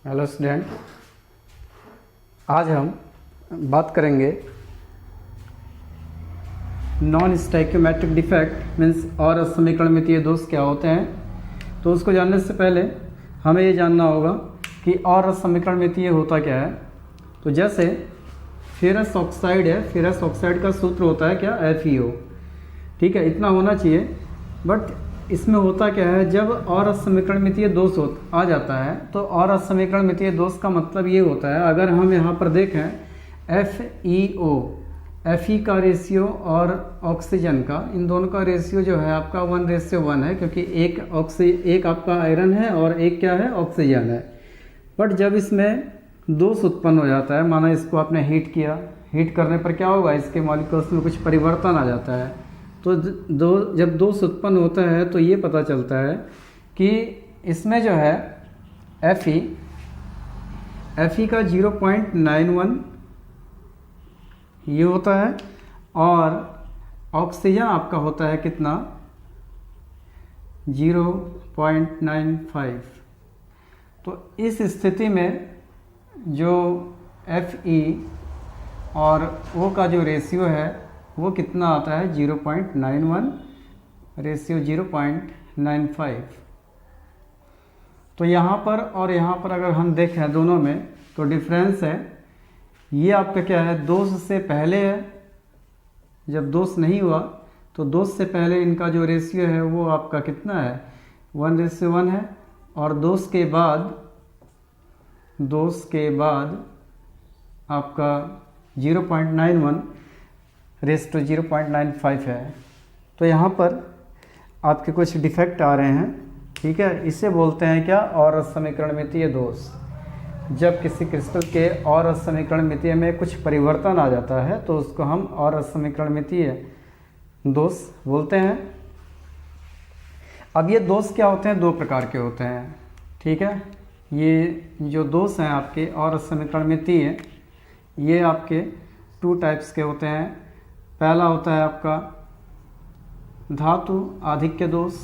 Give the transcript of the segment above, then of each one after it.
Hello student, आज हम बात करेंगे नॉन स्टैइकियोमेट्रिक डिफेक्ट मीन्स और असमीकरणमितीय दोष क्या होते हैं। तो उसको जानने से पहले हमें ये जानना होगा कि और असमीकरणमितीय होता क्या है। तो जैसे फेरस ऑक्साइड है, फेरस ऑक्साइड का सूत्र होता है क्या, FeO। ठीक है, इतना होना चाहिए। बट इसमें होता क्या है, जब और असमीकरणमितीय दोष आ जाता है तो और असमीकरणमितीय दोष का मतलब ये होता है, अगर हम यहाँ पर देखें FeO, Fe का रेशियो और ऑक्सीजन का, इन दोनों का रेशियो जो है आपका 1:1 है, क्योंकि एक आपका आयरन है और एक क्या है, ऑक्सीजन है। बट जब इसमें दोष उत्पन्न हो जाता है, माना इसको आपने हीट किया, हीट करने पर क्या होगा, इसके मॉलिक्यूल्स में कुछ परिवर्तन आ जाता है। तो जब दोष उत्पन्न होता है तो ये पता चलता है कि इसमें जो है Fe का 0.91 ये होता है और ऑक्सीजन आपका होता है कितना, 0.95। तो इस स्थिति में जो Fe और O का जो रेशियो है वो कितना आता है, 0.91 रेशियो 0.95। तो यहाँ पर और यहाँ पर अगर हम देखें दोनों में तो डिफरेंस है। ये आपका क्या है, दोष से पहले है, जब दोष नहीं हुआ तो दोष से पहले इनका जो रेशियो है वो आपका कितना है, 1:1 है। और दोष के बाद आपका 0.91 रेशियो 0.95 है। तो यहाँ पर आपके कुछ डिफेक्ट आ रहे हैं। ठीक है, इसे बोलते हैं क्या, और असमीकरणमितीय दोष। जब किसी क्रिस्टल के और असमीकरणमितीय में कुछ परिवर्तन आ जाता है तो उसको हम और असमीकरणमितीय दोष बोलते हैं। अब ये दोष क्या होते हैं, दो प्रकार के होते हैं। ठीक है, ये जो दोष हैं आपके और असमीकरणमितीय, ये आपके 2 टाइप्स के होते हैं। पहला होता है आपका धातु आधिक्य दोष,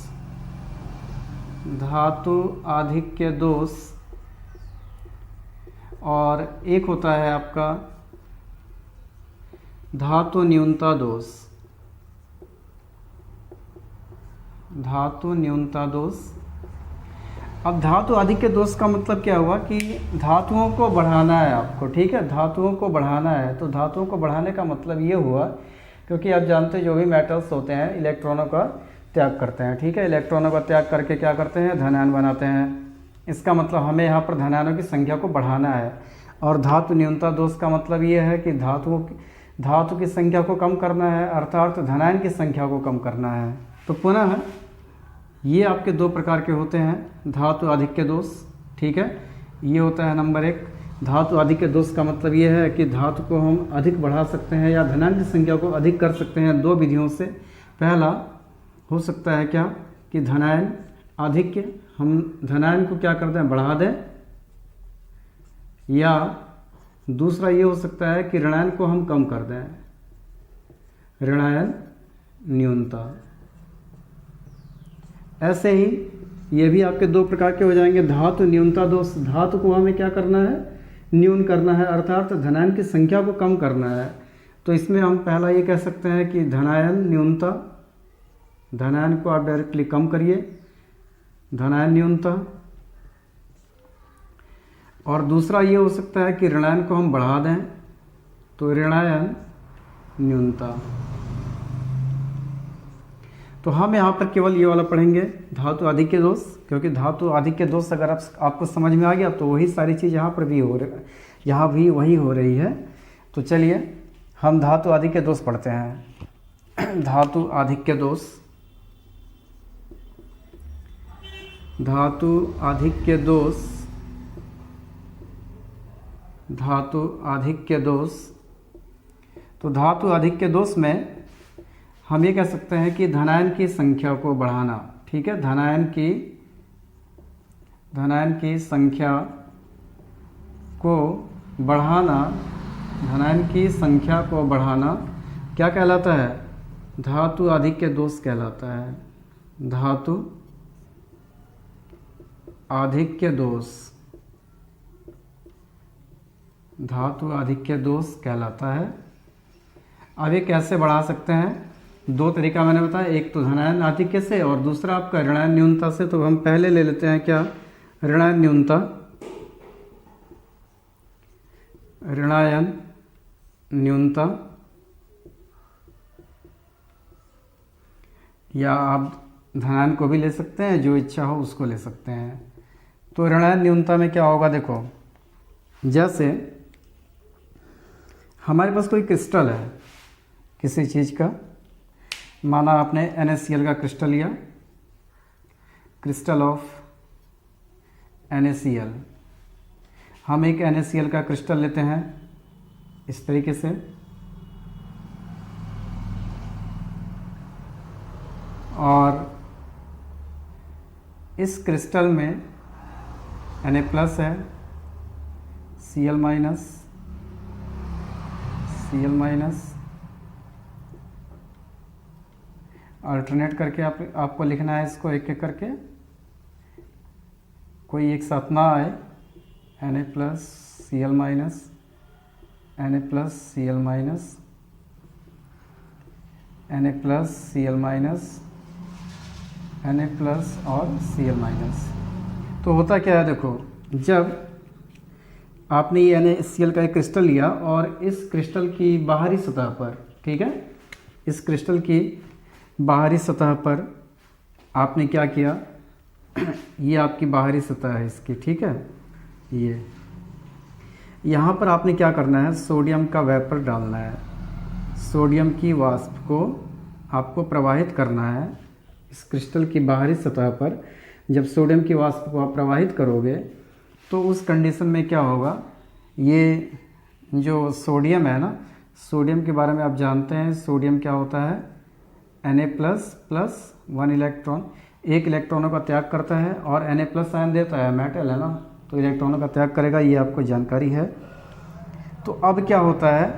और एक होता है आपका धातु न्यूनता दोष। अब धातु आधिक्य दोष का मतलब क्या हुआ कि धातुओं को बढ़ाना है आपको। ठीक है, धातुओं को बढ़ाना है। तो धातुओं को बढ़ाने का मतलब ये हुआ, क्योंकि आप जानते हैं जो भी मेटल्स होते हैं इलेक्ट्रॉनों का त्याग करते हैं। ठीक है, इलेक्ट्रॉनों का त्याग करके क्या करते हैं, धनायन बनाते हैं। इसका मतलब हमें यहाँ पर धनायनों की संख्या को बढ़ाना है। और धातु न्यूनता दोष का मतलब ये है कि धातु की संख्या को कम करना है, अर्थात धनायन की संख्या को कम करना है। तो पुनः ये आपके 2 प्रकार के होते हैं, धातु आधिक्य दोष। ठीक है, ये होता है नंबर 1। धातु आधिक्य दोष का मतलब ये है कि धातु को हम अधिक बढ़ा सकते हैं या धनायन की संख्या को अधिक कर सकते हैं 2 विधियों से। पहला हो सकता है क्या कि धनायन आधिक्य, हम धनायन को क्या कर दें, बढ़ा दें। या दूसरा ये हो सकता है कि ऋणायन को हम कम कर दें, ऋणायन न्यूनता। ऐसे ही ये भी आपके 2 प्रकार के हो जाएंगे। धातु न्यूनता दोष, धातु को हमें क्या करना है, न्यून करना है, अर्थात धनायन की संख्या को कम करना है। तो इसमें हम पहला ये कह सकते हैं कि धनायन न्यूनता, धनायन को आप डायरेक्टली कम करिए, धनायन न्यूनता। और दूसरा ये हो सकता है कि ऋणायन को हम बढ़ा दें, तो ऋणायन न्यूनता। तो हम यहाँ पर केवल ये वाला पढ़ेंगे, धातु आधिक्य दोष, क्योंकि धातु आधिक्य दोष अगर आपको समझ में आ गया तो वही सारी चीज़ यहाँ पर भी यहाँ भी वही हो रही है। तो चलिए हम धातु आधिक्य दोष पढ़ते हैं। धातु आधिक्य दोष, धातु आधिक्य दोष, धातु आधिक्य दोष। तो धातु आधिक्य दोष में हम ये कह सकते हैं कि धनायन की संख्या को बढ़ाना। ठीक है, धनायन की संख्या को बढ़ाना, धनायन की संख्या को बढ़ाना क्या कहलाता है, धातु आधिक्य दोष कहलाता है। धातु आधिक्य दोष। धातु आधिक्य दोष कहलाता है। अब ये कैसे बढ़ा सकते हैं? दो तरीका मैंने बताया, एक तो धनायन आधिक्य से और दूसरा आपका ऋणायन न्यूनता से। तो हम पहले ले लेते हैं क्या? ऋणायन न्यूनता। ऋणायन न्यूनता, या आप धनायन को भी ले सकते हैं, जो इच्छा हो उसको ले सकते हैं। तो ऋणायन न्यूनता में क्या होगा? देखो, जैसे हमारे पास कोई क्रिस्टल है किसी चीज़ का, माना आपने NaCl का क्रिस्टल लिया, क्रिस्टल ऑफ NaCl। हम एक NaCl का क्रिस्टल लेते हैं इस तरीके से, और इस क्रिस्टल में Na प्लस है, Cl minus, Cl minus, alternate करके आपको लिखना है इसको एक एक करके, कोई एक साथ ना आए। Na plus Cl minus, Na plus Cl minus, Na plus Cl minus, Na plus और Cl माइनस। तो होता क्या है? देखो, जब आपने ये NaCl का एक क्रिस्टल लिया और इस क्रिस्टल की बाहरी सतह पर, ठीक है, इस क्रिस्टल की बाहरी सतह पर आपने क्या किया? ये आपकी बाहरी सतह है इसकी, ठीक है। ये यहाँ पर आपने क्या करना है? सोडियम का वेपर डालना है, सोडियम की वाष्प को आपको प्रवाहित करना है इस क्रिस्टल की बाहरी सतह पर। जब सोडियम की वाष्प को आप प्रवाहित करोगे तो उस कंडीशन में क्या होगा? ये जो सोडियम है ना, सोडियम के बारे में आप जानते हैं, सोडियम क्या होता है? Na प्लस प्लस 1 इलेक्ट्रॉन, एक इलेक्ट्रॉनों का त्याग करता है और Na प्लस आयन देता है, मेटल है ना, तो इलेक्ट्रॉनों का त्याग करेगा, ये आपको जानकारी है। तो अब क्या होता है?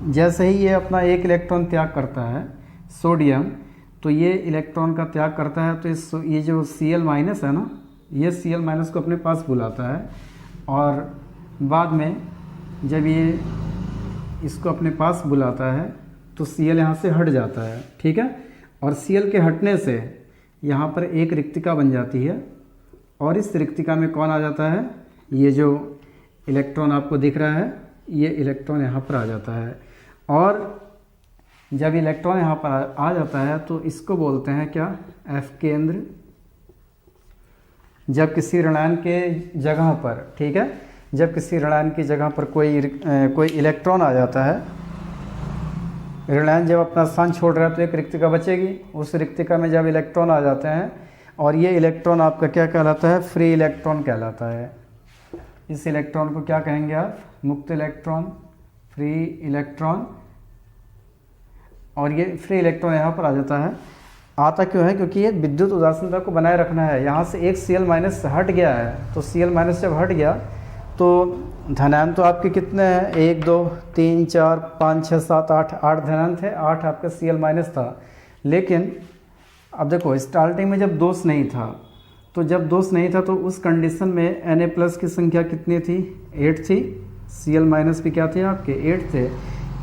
जैसे ही ये अपना एक इलेक्ट्रॉन त्याग करता है सोडियम, तो ये इलेक्ट्रॉन का त्याग करता है, तो ये जो Cl माइनस है ना, ये Cl माइनस को अपने पास बुलाता है, और बाद में जब ये इसको अपने पास बुलाता है तो Cl यहाँ से हट जाता है, ठीक है। और Cl के हटने से यहाँ पर एक रिक्तिका बन जाती है, और इस रिक्तिका में कौन आ जाता है? ये जो इलेक्ट्रॉन आपको दिख रहा है, ये इलेक्ट्रॉन यहाँ पर आ जाता है। और जब इलेक्ट्रॉन यहाँ पर आ जाता है तो इसको बोलते हैं क्या? F केंद्र। जब किसी ऋणायन के जगह पर, ठीक है, जब किसी ऋणायन की जगह पर कोई इलेक्ट्रॉन आ जाता है, ऋणायन जब अपना स्थान छोड़ रहा है तो एक रिक्तिका बचेगी, उस रिक्तिका में जब इलेक्ट्रॉन आ जाते हैं, और ये इलेक्ट्रॉन आपका क्या कहलाता है? फ्री इलेक्ट्रॉन कहलाता है। इस इलेक्ट्रॉन को क्या कहेंगे आप? मुक्त इलेक्ट्रॉन, फ्री इलेक्ट्रॉन। और ये फ्री इलेक्ट्रॉन यहाँ पर आ जाता है। आता क्यों है? क्योंकि ये विद्युत उदासीनता को बनाए रखना है। यहाँ से एक Cl माइनस हट गया है, तो Cl माइनस जब हट गया तो धनायन तो आपके कितने हैं? 1 2 3 4 5 6 7 8 धनायन थे, 8 आपका Cl माइनस था। लेकिन अब देखो, स्टार्टिंग में जब दोष नहीं था, तो जब दोष नहीं था तो उस कंडीशन में Na प्लस की संख्या कितनी थी? 8 थी। Cl माइनस भी क्या थे आपके? 8 थे।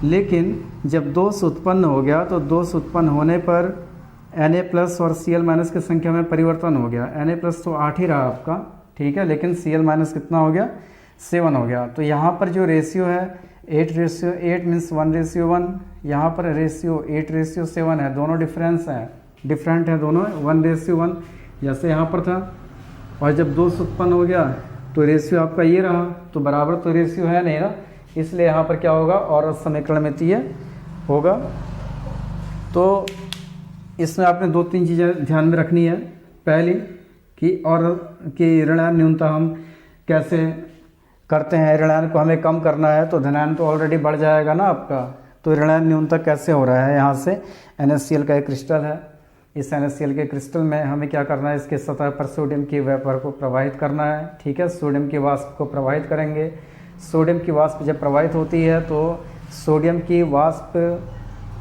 लेकिन जब दोष उत्पन्न हो गया तो दोष उत्पन्न होने पर Na प्लस और Cl माइनस की संख्या में परिवर्तन हो गया। Na प्लस तो 8 ही रहा आपका, ठीक है, लेकिन Cl माइनस कितना हो गया? 7 हो गया। तो यहाँ पर जो रेशियो है 8:8 मीन्स 1:1, यहाँ पर रेशियो 8:7 है, दोनों डिफरेंट है दोनों, 1:1 जैसे यहाँ पर था। और जब दोष उत्पन्न हो गया तो रेशियो आपका ये रहा, तो बराबर तो रेशियो है नहीं ना, इसलिए यहाँ पर क्या होगा? और समीकरण में ये होगा। तो इसमें आपने 2-3 चीज़ें ध्यान में रखनी है। पहली कि ऋणायन न्यूनता हम कैसे करते हैं, ऋणायन को हमें कम करना है तो धनायन तो ऑलरेडी बढ़ जाएगा ना आपका। तो ऋणायन न्यूनता कैसे हो रहा है? यहाँ से NaCl का एक क्रिस्टल है, इस NaCl के क्रिस्टल में हमें क्या करना है? इसके सतह पर सोडियम की वेपर को प्रवाहित करना है, ठीक है, सोडियम की वाष्प को प्रवाहित करेंगे। सोडियम की वाष्प जब प्रवाहित होती है तो सोडियम की वाष्प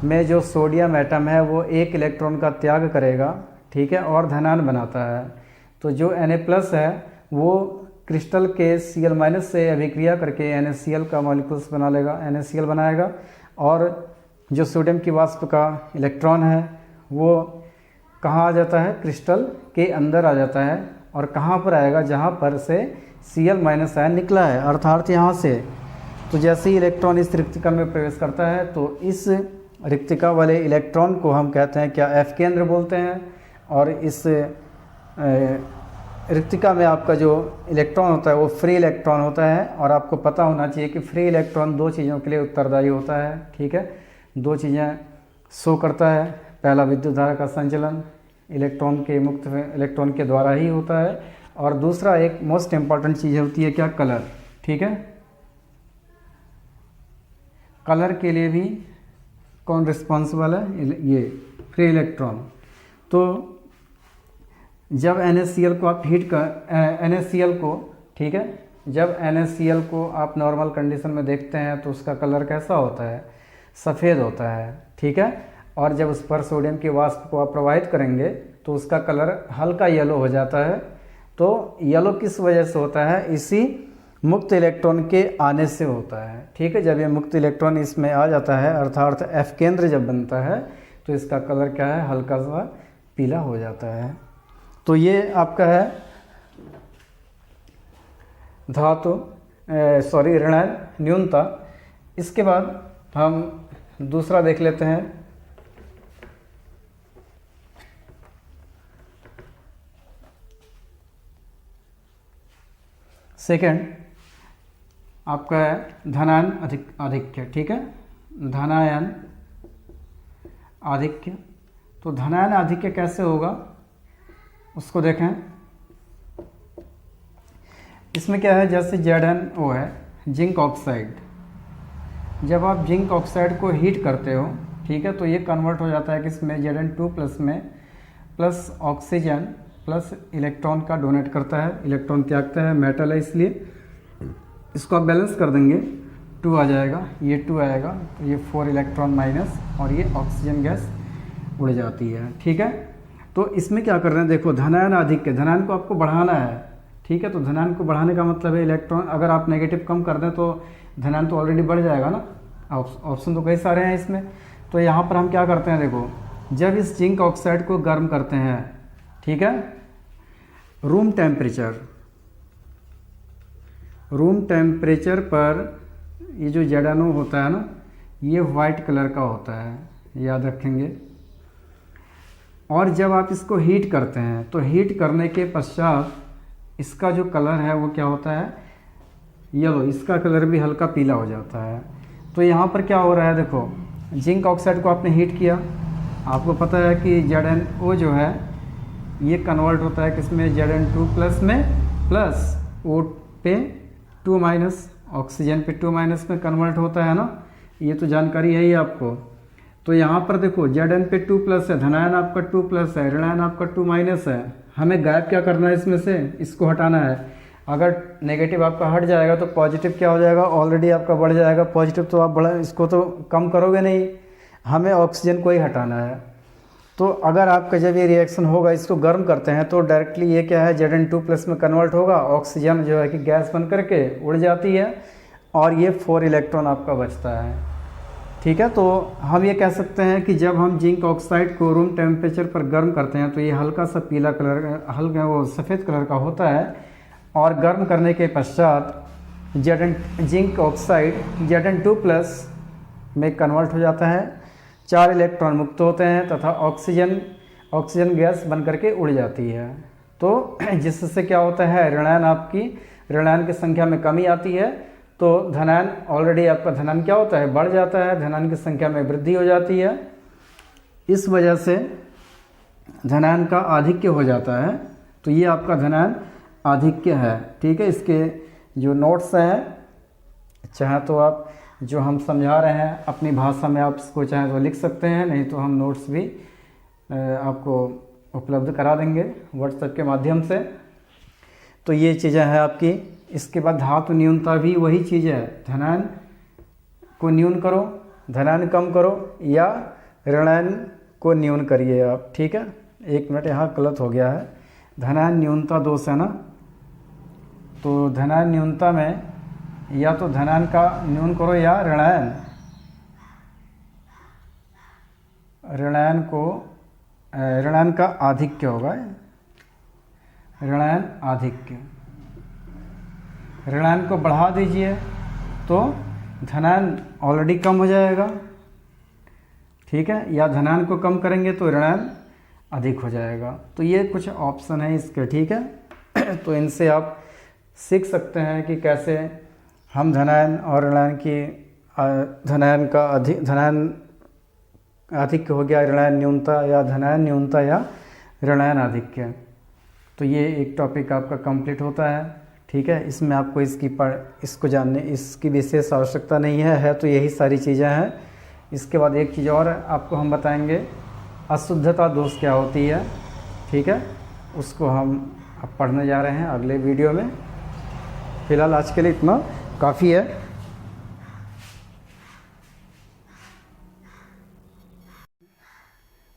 में जो सोडियम एटम है वो एक इलेक्ट्रॉन का त्याग करेगा, ठीक है, और धनायन बनाता है। तो जो Na प्लस है वो क्रिस्टल के Cl- से अभिक्रिया करके NaCl का मॉलिक्यूल्स बना लेगा, NaCl बनाएगा। और जो सोडियम की वाष्प का इलेक्ट्रॉन है वो कहाँ आ जाता है, क्रिस्टल के अंदर आ जाता है। और कहाँ पर आएगा, जहाँ पर से Cl- आयन निकला है, अर्थात यहाँ से। तो जैसे ही इलेक्ट्रॉन इस रिक्तिका में प्रवेश करता है तो इस रिक्तिका वाले इलेक्ट्रॉन को हम कहते हैं क्या, F केंद्र बोलते हैं। और इस रिक्तिका में आपका जो इलेक्ट्रॉन होता है वो फ्री इलेक्ट्रॉन होता है। और आपको पता होना चाहिए कि फ्री इलेक्ट्रॉन दो चीज़ों के लिए उत्तरदायी होता है, ठीक है। दो चीज़ें शो करता है, पहला विद्युत धारा का संचलन इलेक्ट्रॉन के मुक्त इलेक्ट्रॉन के द्वारा ही होता है। और दूसरा एक मोस्ट इम्पॉर्टेंट चीज़ होती है क्या, कलर, ठीक है। कलर के लिए भी कौन रिस्पॉन्सिबल है, ये फ्री इलेक्ट्रॉन। तो जब NaCl को आप हीट कर NaCl को, ठीक है, जब NaCl को आप नॉर्मल कंडीशन में देखते हैं तो उसका कलर कैसा होता है, सफ़ेद होता है, ठीक है। और जब उस पर सोडियम की वाष्प को आप प्रवाहित करेंगे तो उसका कलर हल्का येलो हो जाता है। तो येलो किस वजह से होता है, इसी मुक्त इलेक्ट्रॉन के आने से होता है, ठीक है। जब ये मुक्त इलेक्ट्रॉन इसमें आ जाता है, अर्थात F केंद्र जब बनता है तो इसका कलर क्या है, हल्का सा पीला हो जाता है। तो ये आपका है धातु ऋणायन न्यूनता। इसके बाद हम दूसरा देख लेते हैं, सेकंड आपका है धनायन आधिक्य, ठीक है, धनायन आधिक्य। तो धनायन आधिक्य कैसे होगा उसको देखें। इसमें क्या है, जैसे ZnO है, जिंक ऑक्साइड। जब आप जिंक ऑक्साइड को हीट करते हो, ठीक है, तो ये कन्वर्ट हो जाता है किसमें, Zn2+ में, प्लस ऑक्सीजन प्लस इलेक्ट्रॉन का डोनेट करता है, इलेक्ट्रॉन त्यागता है, मेटल है इसलिए। इसको आप बैलेंस कर देंगे, 2 आ जाएगा, ये 2 आएगा, तो ये 4 इलेक्ट्रॉन माइनस, और ये ऑक्सीजन गैस उड़ जाती है, ठीक है। तो इसमें क्या कर रहे हैं, देखो धनायन आधिक्य, धनायन को आपको बढ़ाना है, ठीक है। तो धनायन को बढ़ाने का मतलब है इलेक्ट्रॉन, अगर आप नेगेटिव कम कर दें तो धनायन तो ऑलरेडी बढ़ जाएगा ना। ऑप्शन तो कई सारे हैं इसमें। तो यहाँ पर हम क्या करते हैं, देखो जब इस जिंक ऑक्साइड को गर्म करते हैं, ठीक है, रूम टेम्परेचर पर ये जो ZnO होता है ना, ये वाइट कलर का होता है, याद रखेंगे। और जब आप इसको हीट करते हैं तो हीट करने के पश्चात इसका जो कलर है वो क्या होता है, येलो, इसका कलर भी हल्का पीला हो जाता है। तो यहाँ पर क्या हो रहा है, देखो जिंक ऑक्साइड को आपने हीट किया, आपको पता है कि ZnO जो है ये कन्वर्ट होता है किसमें, Zn2+ में, प्लस O पे 2-, ऑक्सीजन पे 2- में कन्वर्ट होता है ना, ये तो जानकारी है ही आपको। तो यहाँ पर देखो Zn पे 2+ है, धनायन आपका 2+ है, ऋणायन आपका 2- है। हमें गायब क्या करना है इसमें से, इसको हटाना है। अगर नेगेटिव आपका हट जाएगा तो पॉजिटिव क्या हो जाएगा, ऑलरेडी आपका बढ़ जाएगा। पॉजिटिव तो आप बढ़ा, इसको तो कम करोगे नहीं, हमें ऑक्सीजन को ही हटाना है। तो अगर आपका जब ये रिएक्शन होगा, इसको गर्म करते हैं तो डायरेक्टली ये क्या है, Zn2+ में कन्वर्ट होगा, ऑक्सीजन जो है कि गैस बन करके उड़ जाती है, और ये 4 इलेक्ट्रॉन आपका बचता है, ठीक है। तो हम ये कह सकते हैं कि जब हम जिंक ऑक्साइड को रूम टेम्परेचर पर गर्म करते हैं तो ये हल्का सा पीला कलर, हल्का वो सफ़ेद कलर का होता है। और गर्म करने के पश्चात जिंक ऑक्साइड Zn2+ में कन्वर्ट हो जाता है, 4 इलेक्ट्रॉन मुक्त होते हैं तथा ऑक्सीजन गैस बन करके उड़ जाती है। तो जिससे क्या होता है, ऋणायन की संख्या में कमी आती है। तो धनायन, ऑलरेडी आपका धनायन क्या होता है, बढ़ जाता है, धनायन की संख्या में वृद्धि हो जाती है। इस वजह से धनायन का आधिक्य हो जाता है। तो ये आपका धनायन आधिक्य है, ठीक है। इसके जो नोट्स हैं, चाहे तो आप जो हम समझा रहे हैं अपनी भाषा में आप इसको चाहे तो लिख सकते हैं, नहीं तो हम नोट्स भी आपको उपलब्ध करा देंगे व्हाट्सएप के माध्यम से। तो ये चीज़ें हैं आपकी। इसके बाद धातु न्यूनता भी वही चीज़ है, धनायन को न्यून करो, धनायन कम करो, या ऋणायन को न्यून करिए आप, ठीक है। 1 मिनट यहाँ गलत हो गया है, धनायन न्यूनता दोष है ना, तो धनायन न्यूनता में या तो धनायन का न्यून करो या ऋणायन का आधिक्य होगा, ऋणायन आधिक्य। ऋणायन को बढ़ा दीजिए तो धनायन ऑलरेडी कम हो जाएगा, ठीक है, या धनायन को कम करेंगे तो ऋणायन अधिक हो जाएगा। तो ये कुछ ऑप्शन है इसके, ठीक है। तो इनसे आप सीख सकते हैं कि कैसे हम धनायन और ऋणायन की धनायन आधिक्य हो गया, ऋणायन न्यूनता, या धनायन न्यूनता या ऋणायन आधिक्य। तो ये एक टॉपिक आपका कंप्लीट होता है, ठीक है। इसमें आपको इसको जानने इसकी विशेष आवश्यकता नहीं है तो यही सारी चीज़ें हैं। इसके बाद एक चीज़ और आपको हम बताएंगे, अशुद्धता दोष क्या होती है, ठीक है। उसको हम अब पढ़ने जा रहे हैं अगले वीडियो में। फिलहाल आज के लिए इतना काफ़ी है।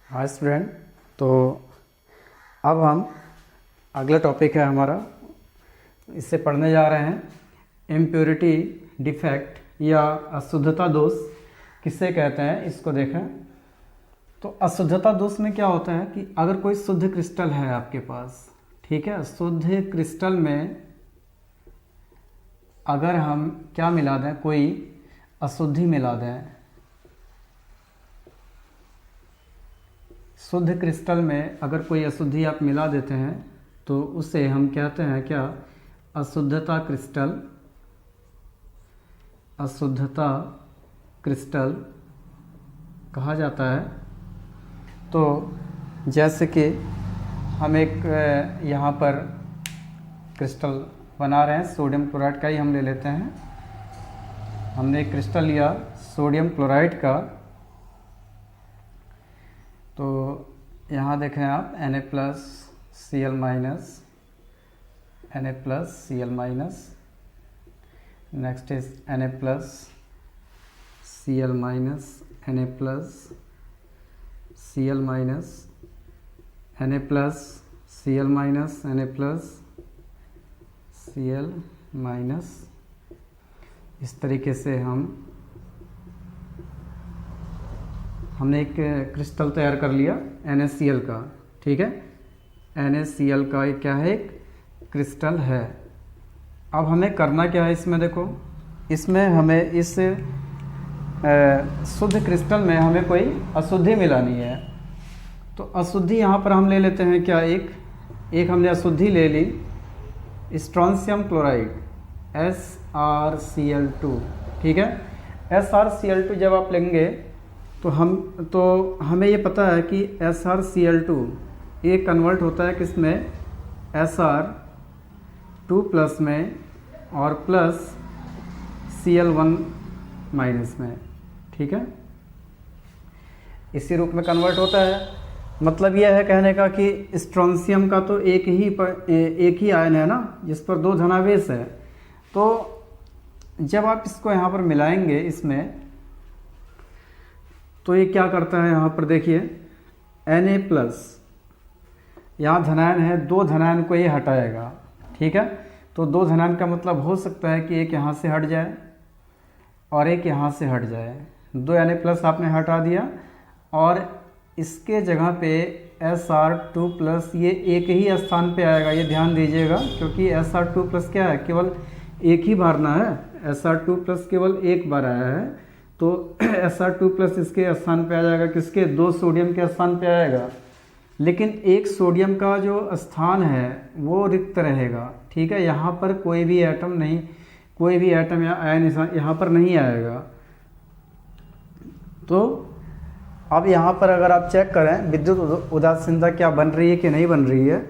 हाय स्टूडेंट, तो अब हम अगला टॉपिक है हमारा, इससे पढ़ने जा रहे हैं इम्प्योरिटी डिफेक्ट या अशुद्धता दोष किसे कहते हैं, इसको देखें। तो अशुद्धता दोष में क्या होता है कि अगर कोई शुद्ध क्रिस्टल है आपके पास, ठीक है, शुद्ध क्रिस्टल में अगर हम क्या मिला दें, कोई अशुद्धि मिला दें, शुद्ध क्रिस्टल में अगर कोई अशुद्धि आप मिला देते हैं तो उसे हम कहते हैं क्या, अशुद्धता क्रिस्टल, अशुद्धता क्रिस्टल कहा जाता है। तो जैसे कि हम एक यहाँ पर क्रिस्टल बना रहे हैं, सोडियम क्लोराइड का ही हम ले लेते हैं। हमने एक क्रिस्टल लिया सोडियम क्लोराइड का, तो यहाँ देखें आप Na+Cl-, Na+Cl-, next is Na+Cl-, Na+Cl-, Na+Cl-, इस तरीके से हमने एक क्रिस्टल तैयार कर लिया NaCl का, ठीक है। NaCl का एक क्या है, एक क्रिस्टल है। अब हमें करना क्या है इसमें, देखो इसमें हमें इस शुद्ध क्रिस्टल में हमें कोई अशुद्धि मिलानी है। तो अशुद्धि यहाँ पर हम ले लेते हैं क्या, एक हमने अशुद्धि ले ली स्ट्रोंशियम क्लोराइड SrCl2, ठीक है। SrCl2 जब आप लेंगे तो हमें ये पता है कि SrCl2 ये कन्वर्ट होता है किसमें, Sr2+ में और प्लस Cl1- में, ठीक है। इसी रूप में कन्वर्ट होता है। मतलब यह है कहने का कि स्ट्रोंशियम का तो एक ही आयन है ना, जिस पर 2 धनावेश है। तो जब आप इसको यहाँ पर मिलाएंगे इसमें, तो ये क्या करता है, यहाँ पर देखिए Na+, यहाँ धनायन है, 2 धनायन को ये हटाएगा, ठीक है। तो 2 धनायन का मतलब हो सकता है कि एक यहाँ से हट जाए और एक यहाँ से हट जाए। 2 Na+ आपने हटा दिया और इसके जगह पे Sr2+ ये एक ही स्थान पे आएगा, ये ध्यान दीजिएगा, क्योंकि Sr2+ क्या है, केवल एक ही बार ना है, Sr2+ केवल एक बार आया है। तो Sr2+ इसके स्थान पे आ जाएगा, किसके, 2 सोडियम के स्थान पे आएगा। लेकिन एक सोडियम का जो स्थान है वो रिक्त रहेगा, ठीक है। यहाँ पर कोई भी एटम या आयन यहाँ पर नहीं आएगा। तो अब यहाँ पर अगर आप चेक करें विद्युत उदासीनता क्या बन रही है कि नहीं बन रही है,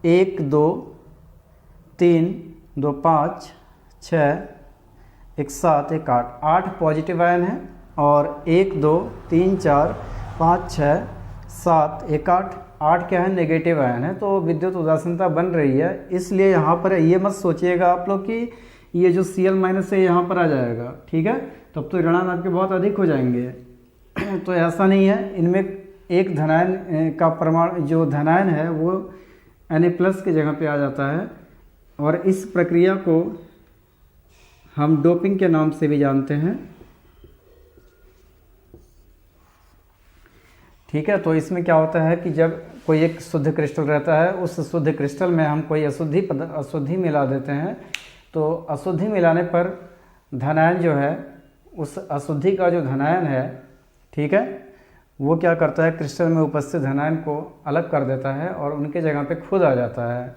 1 2 3 2 5 6 1 7 1 8, 8 पॉजिटिव आयन है और 1 2 3 4 5 6 7 1 8, 8 क्या है, नेगेटिव आयन है। तो विद्युत उदासीनता बन रही है। इसलिए यहाँ पर ये मत सोचिएगा आप लोग कि ये जो Cl- है यहाँ पर आ जाएगा, ठीक है, तब तो ऋणायन आपके बहुत अधिक हो जाएंगे। तो ऐसा नहीं है, इनमें एक धनायन का परमाणु जो धनायन है वो Na+ की जगह पे आ जाता है और इस प्रक्रिया को हम डोपिंग के नाम से भी जानते हैं। ठीक है, तो इसमें क्या होता है कि जब कोई एक शुद्ध क्रिस्टल रहता है, उस शुद्ध क्रिस्टल में हम कोई अशुद्धि मिला देते हैं, तो अशुद्धि मिलाने पर धनायन जो है, उस अशुद्धि का जो धनायन है, ठीक है, वो क्या करता है, क्रिस्टल में उपस्थित धनायन को अलग कर देता है और उनके जगह पे खुद आ जाता है।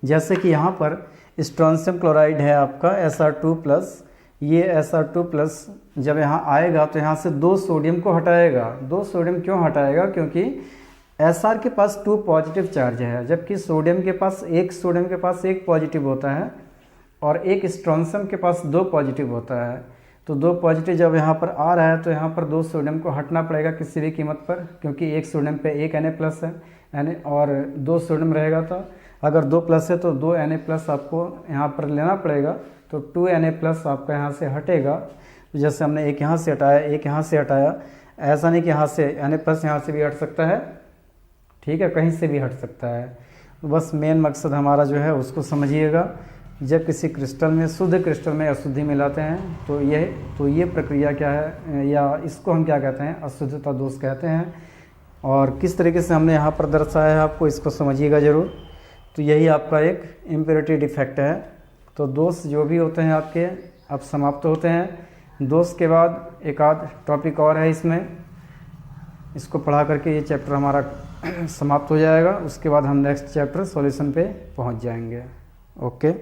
जैसे कि यहाँ पर स्ट्रोंशियम क्लोराइड है आपका Sr2+, ये Sr2+ जब यहाँ आएगा तो यहाँ से 2 सोडियम को हटाएगा। 2 सोडियम क्यों हटाएगा? क्योंकि Sr के पास 2 पॉजिटिव चार्ज है, जबकि सोडियम के पास एक पॉजिटिव होता है और एक स्ट्रोंशियम के पास 2 पॉजिटिव होता है। तो 2 पॉजिटिव जब यहाँ पर आ रहा है तो यहाँ पर 2 सोडियम को हटना पड़ेगा किसी भी कीमत पर, क्योंकि एक सोडियम पे एक Na+ है और 2 सोडियम रहेगा। तो अगर 2+ है तो 2 Na+ आपको यहाँ पर लेना पड़ेगा, तो 2 Na+ आपका यहाँ से हटेगा। जैसे हमने एक यहाँ से हटाया, एक यहाँ से हटाया, ऐसा नहीं कि यहाँ से Na+ यहाँ से भी हट सकता है, ठीक है, कहीं से भी हट सकता है। तो बस मेन मकसद हमारा जो है उसको समझिएगा। जब किसी क्रिस्टल में, शुद्ध क्रिस्टल में अशुद्धि मिलाते हैं तो ये प्रक्रिया क्या है, या इसको हम क्या कहते हैं, अशुद्धता दोष कहते हैं। और किस तरीके से हमने यहाँ पर दर्शाया है आपको, इसको समझिएगा ज़रूर। तो यही आपका एक इम्प्योरिटी डिफेक्ट है। तो दोष जो भी होते हैं आपके अब समाप्त होते हैं। दोष के बाद एक आध टॉपिक और है इसमें, इसको पढ़ा करके ये चैप्टर हमारा समाप्त हो जाएगा। उसके बाद हम नेक्स्ट चैप्टर सॉल्यूशन पे पहुंच जाएंगे। ओके।